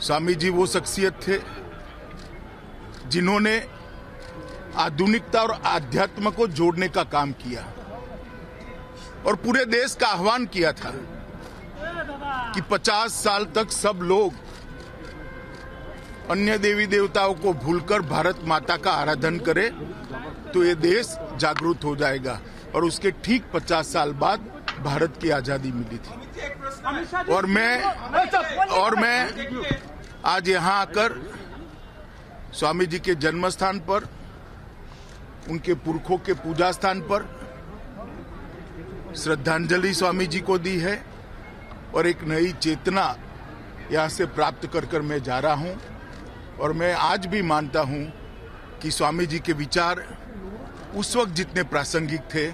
स्वामी जी वो शख्सियत थे जिन्होंने आधुनिकता और आध्यात्म को जोड़ने का काम किया और पूरे देश का आह्वान किया था कि 50 साल तक सब लोग अन्य देवी देवताओं को भूलकर भारत माता का आराधन करें तो ये देश जागरूक हो जाएगा। और उसके ठीक 50 साल बाद भारत की आजादी मिली थी। और मैं आज यहाँ आकर स्वामी जी के जन्म स्थान पर, उनके पुरखों के पूजा स्थान पर श्रद्धांजलि स्वामी जी को दी है और एक नई चेतना यहाँ से प्राप्त कर कर मैं जा रहा हूँ। और मैं आज भी मानता हूँ कि स्वामी जी के विचार उस वक्त जितने प्रासंगिक थे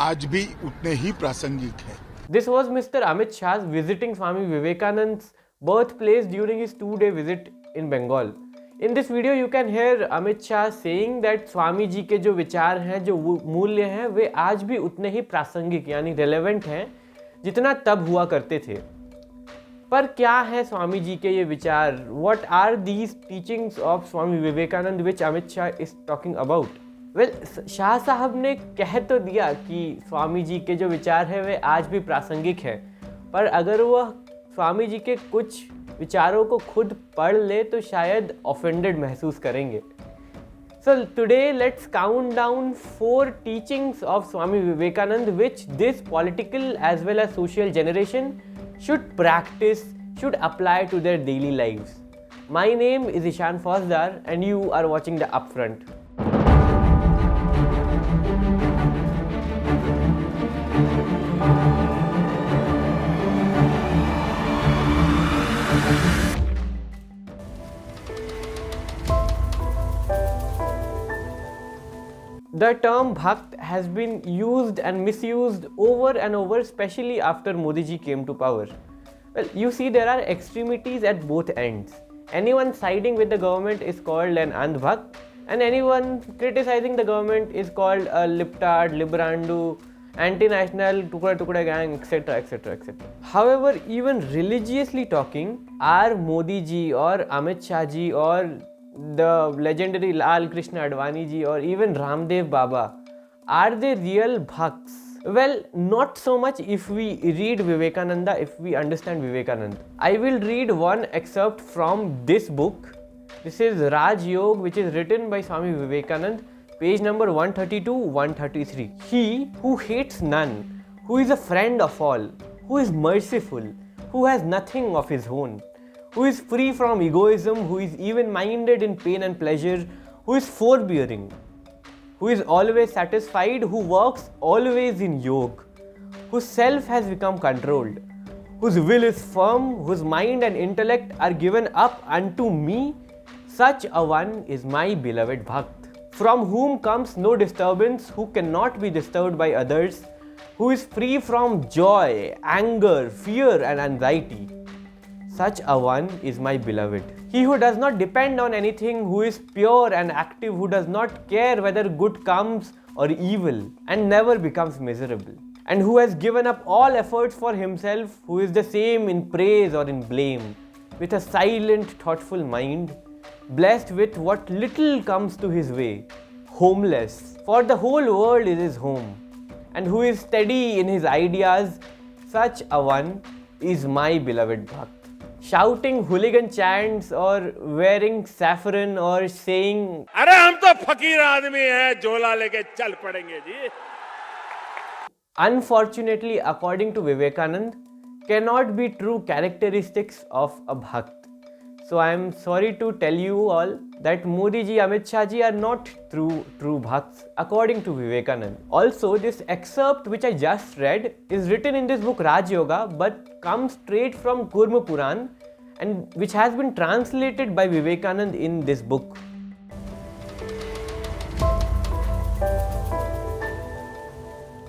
आज भी उतने ही प्रासंगिक हैं। This was Mr. Amit Shah visiting Swami Vivekananda's birthplace during his 2-day visit in Bengal. In this video you can hear Amit Shah saying that Swami ji के जो विचार हैं, जो मूल्य हैं, वे आज भी उतने ही प्रासंगिक यानी रेलेवेंट हैं जितना तब हुआ करते थे। पर क्या है स्वामी जी के ये विचार? What are these teachings of Swami Vivekananda which Amit Shah is talking about? Well, Shah साहब ने कह तो दिया कि स्वामी जी के जो विचार हैं वे आज भी प्रासंगिक हैं, पर अगर वह स्वामी जी के कुछ विचारों को खुद पढ़ ले तो शायद ऑफेंडेड महसूस करेंगे। So today let's count down 4 teachings of Swami Vivekananda which this political as well as social generation should practice, should apply to their daily lives. My name is Ishan Fauzdar and you are watching The Upfront. The term Bhakt has been used and misused over and over, especially after Modi ji came to power. Well, you see, there are extremities at both ends. Anyone siding with the government is called an Andhbhakt, and anyone criticizing the government is called a Liptard, Librandu, anti-national, Tukda Tukda gang, etc. etc. etc. However, even religiously talking, are Modi ji or Amit Shah ji or the legendary Lal Krishna Advani ji or even Ramdev Baba, are they real bhakts? Well, not so much if we read Vivekananda, if we understand Vivekananda. I will read one excerpt from this book. This is Raj Yog, which is written by Swami Vivekananda, page number 132, 133. He who hates none, who is a friend of all, who is merciful, who has nothing of his own, who is free from egoism, who is even-minded in pain and pleasure, who is forbearing, who is always satisfied, who works always in yoga, whose self has become controlled, whose will is firm, whose mind and intellect are given up unto me, such a one is my beloved Bhakt, from whom comes no disturbance, who cannot be disturbed by others, who is free from joy, anger, fear and anxiety. Such a one is my beloved. He who does not depend on anything, who is pure and active, who does not care whether good comes or evil, and never becomes miserable, and who has given up all efforts for himself, who is the same in praise or in blame, with a silent, thoughtful mind, blessed with what little comes to his way, homeless, for the whole world is his home, and who is steady in his ideas, such a one is my beloved Bhakt. Shouting hooligan chants or wearing saffron or saying, अरे हम तो फकीर आदमी हैं, झोला लेके चल पड़ेंगे जी. Unfortunately, according to Vivekananda, cannot be true characteristics of a Bhakt. So I am sorry to tell you all that Modi ji, Amit Shah ji are not true Bhakts according to Vivekananda. Also, this excerpt which I just read is written in this book Raj Yoga but comes straight from Kurma Puran and which has been translated by Vivekananda in this book.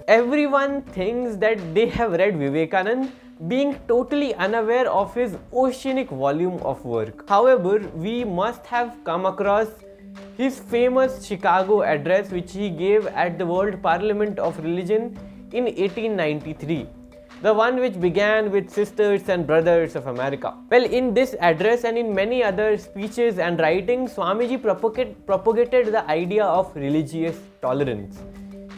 Everyone thinks that they have read Vivekananda, being totally unaware of his oceanic volume of work. However, we must have come across his famous Chicago address which he gave at the World Parliament of Religion in 1893. the one which began with Sisters and Brothers of America. Well, in this address and in many other speeches and writings, Swamiji propagated the idea of religious tolerance.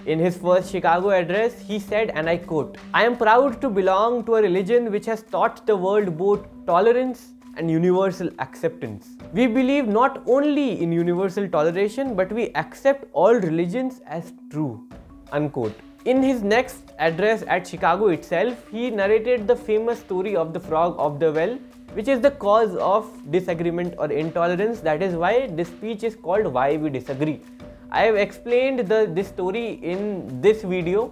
In his first Chicago address, he said, and I quote, "I am proud to belong to a religion which has taught the world both tolerance and universal acceptance. We believe not only in universal toleration, but we accept all religions as true." Unquote. In his next address at Chicago itself, he narrated the famous story of the frog of the well, which is the cause of disagreement or intolerance. That is why this speech is called Why We Disagree. I have explained this story in this video.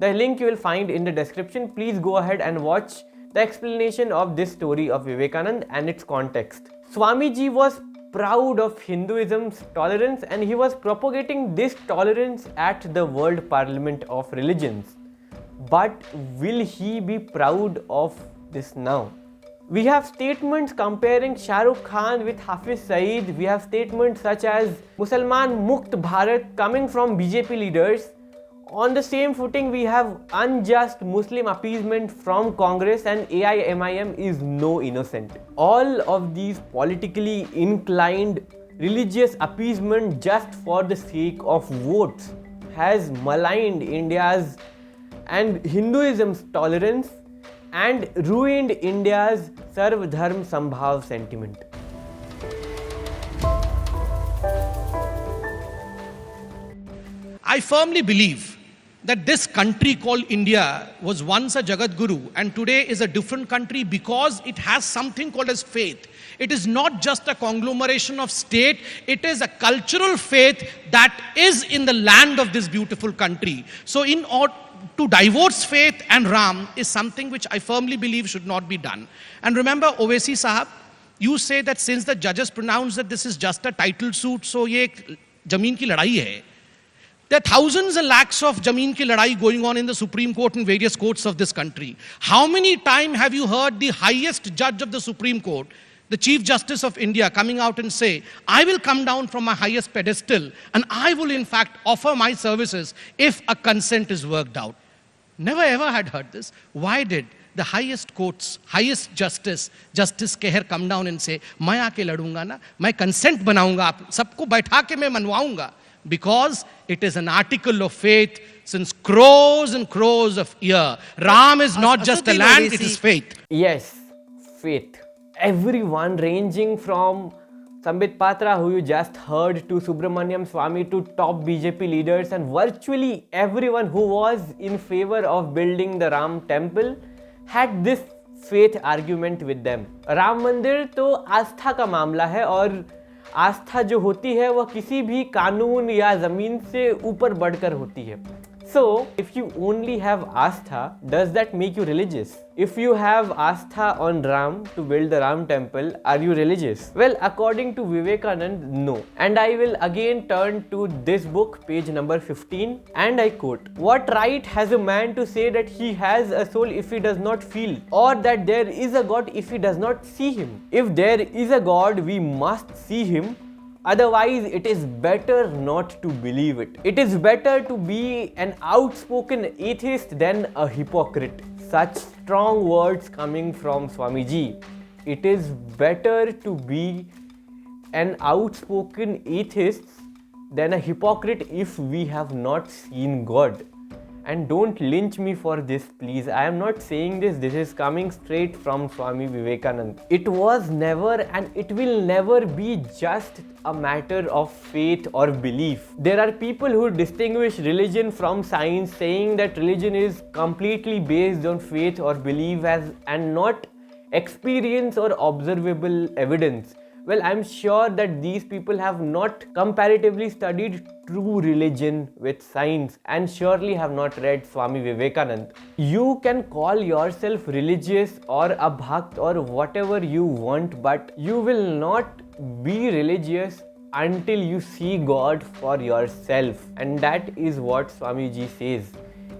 The link you will find in the description. Please go ahead and watch the explanation of this story of Vivekananda and its context. Swamiji was proud of Hinduism's tolerance and he was propagating this tolerance at the World Parliament of Religions. But will he be proud of this now? We have statements comparing Shah Rukh Khan with Hafiz Saeed. We have statements such as Musalman Mukt Bharat coming from BJP leaders. On the same footing, we have unjust Muslim appeasement from Congress, and AIMIM is no innocent. All of these politically inclined religious appeasement just for the sake of votes has maligned India's and Hinduism's tolerance and ruined India's Sarv Dharm Sambhav sentiment. I firmly believe that this country called India was once a Jagat Guru and today is a different country because it has something called as faith. It is not just a conglomeration of state, it is a cultural faith that is in the land of this beautiful country. So in order to divorce faith and Ram is something which I firmly believe should not be done. And remember, Owaisi Sahab, you say that since the judges pronounced that this is just a title suit, so ye ek jameen ki ladai hai. There are thousands and lakhs of jameen ki ladai going on in the Supreme Court and various courts of this country. How many times have you heard the highest judge of the Supreme Court, the Chief Justice of India, coming out and say, I will come down from my highest pedestal and I will in fact offer my services if a consent is worked out? Never ever had heard this. Why did the highest courts, highest justice, Justice Keher, come down and say, मैं आके लड़ूंगा ना, मैं consent बनाऊंगा, आप सबको बैठा के मैं मनवाऊंगा? Because it is an article of faith since crores and crores of years. Ram is not just a land, it is faith. Yes, faith. Everyone ranging from Sambit Patra, who you just heard, to Subramaniam Swamy, to top BJP leaders, and virtually everyone who was in favor of building the Ram temple had this faith argument with them. Ram मंदिर तो आस्था का मामला है और आस्था जो होती है वह किसी भी कानून या जमीन से ऊपर बढ़कर होती है. So, if you only have Astha, does that make you religious? If you have Astha on Ram to build the Ram temple, are you religious? Well, according to Vivekananda, no. And I will again turn to this book, page number 15, and I quote, "What right has a man to say that he has a soul if he does not feel, or that there is a God if he does not see him? If there is a God, we must see him. Otherwise, it is better not to believe it. It is better to be an outspoken atheist than a hypocrite." Such strong words coming from Swamiji. It is better to be an outspoken atheist than a hypocrite if we have not seen God. And don't lynch me for this, please. I am not saying this. This is coming straight from Swami Vivekananda. It was never and it will never be just a matter of faith or belief. There are people who distinguish religion from science, saying that religion is completely based on faith or belief and not experience or observable evidence. Well, I'm sure that these people have not comparatively studied true religion with science and surely have not read Swami Vivekananda. You can call yourself religious or a bhakt or whatever you want, but you will not be religious until you see God for yourself. And that is what Swamiji says.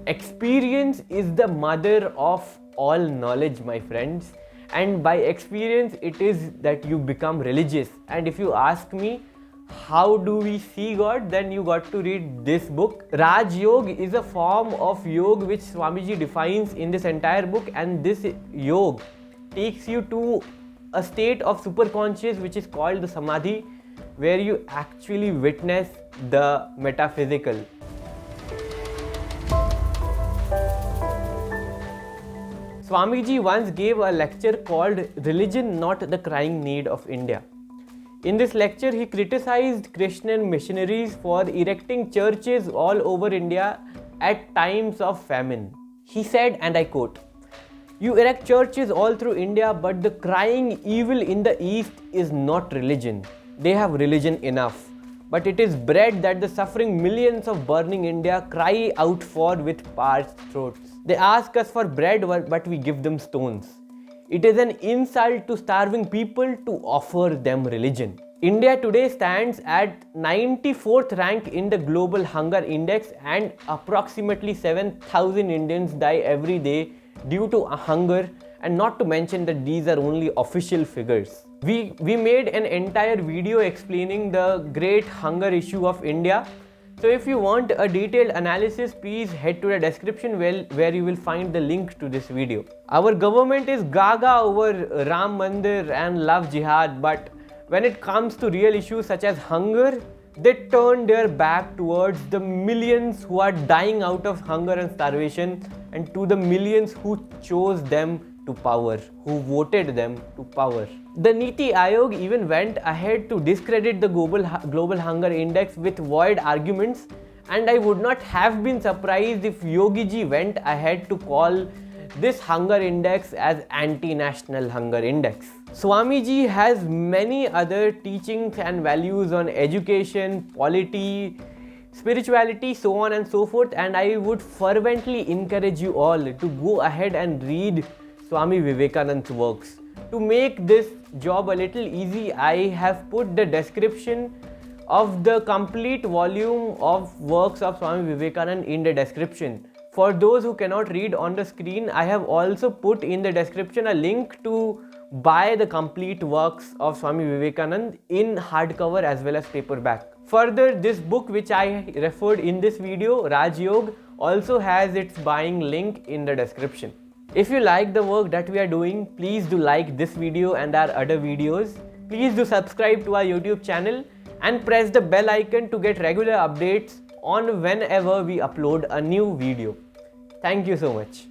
Experience is the mother of all knowledge, my friends. And by experience, it is that you become religious. And if you ask me, how do we see God, then you got to read this book. Raj Yoga is a form of yoga which Swamiji defines in this entire book, and this yoga takes you to a state of superconscious which is called the Samadhi, where you actually witness the metaphysical. Swamiji once gave a lecture called Religion Not the Crying Need of India. In this lecture, he criticized Christian missionaries for erecting churches all over India at times of famine. He said, and I quote, "You erect churches all through India, but the crying evil in the east is not religion. They have religion enough. But it is bread that the suffering millions of burning India cry out for with parched throats. They ask us for bread, but we give them stones. It is an insult to starving people to offer them religion." India today stands at 94th rank in the Global Hunger Index, and approximately 7,000 Indians die every day due to hunger, and not to mention that these are only official figures. We made an entire video explaining the great hunger issue of India. So if you want a detailed analysis, please head to the description where you will find the link to this video. Our government is gaga over Ram Mandir and love jihad, but when it comes to real issues such as hunger, they turn their back towards the millions who are dying out of hunger and starvation, and to the millions who chose them to power, who voted them to power. The Niti Aayog even went ahead to discredit the Global Hunger Index with void arguments, and I would not have been surprised if Yogi ji went ahead to call this hunger index as anti-national hunger index. Swamiji has many other teachings and values on education, polity, spirituality, so on and so forth, and I would fervently encourage you all to go ahead and read Swami Vivekananda's works. To make this job a little easy, I have put the description of the complete volume of works of Swami Vivekananda in the description. For those who cannot read on the screen, I have also put in the description a link to buy the complete works of Swami Vivekananda in hardcover as well as paperback. Further, this book which I referred in this video, Raj Yoga, also has its buying link in the description. If you like the work that we are doing, please do like this video and our other videos. Please do subscribe to our YouTube channel and press the bell icon to get regular updates on whenever we upload a new video. Thank you so much.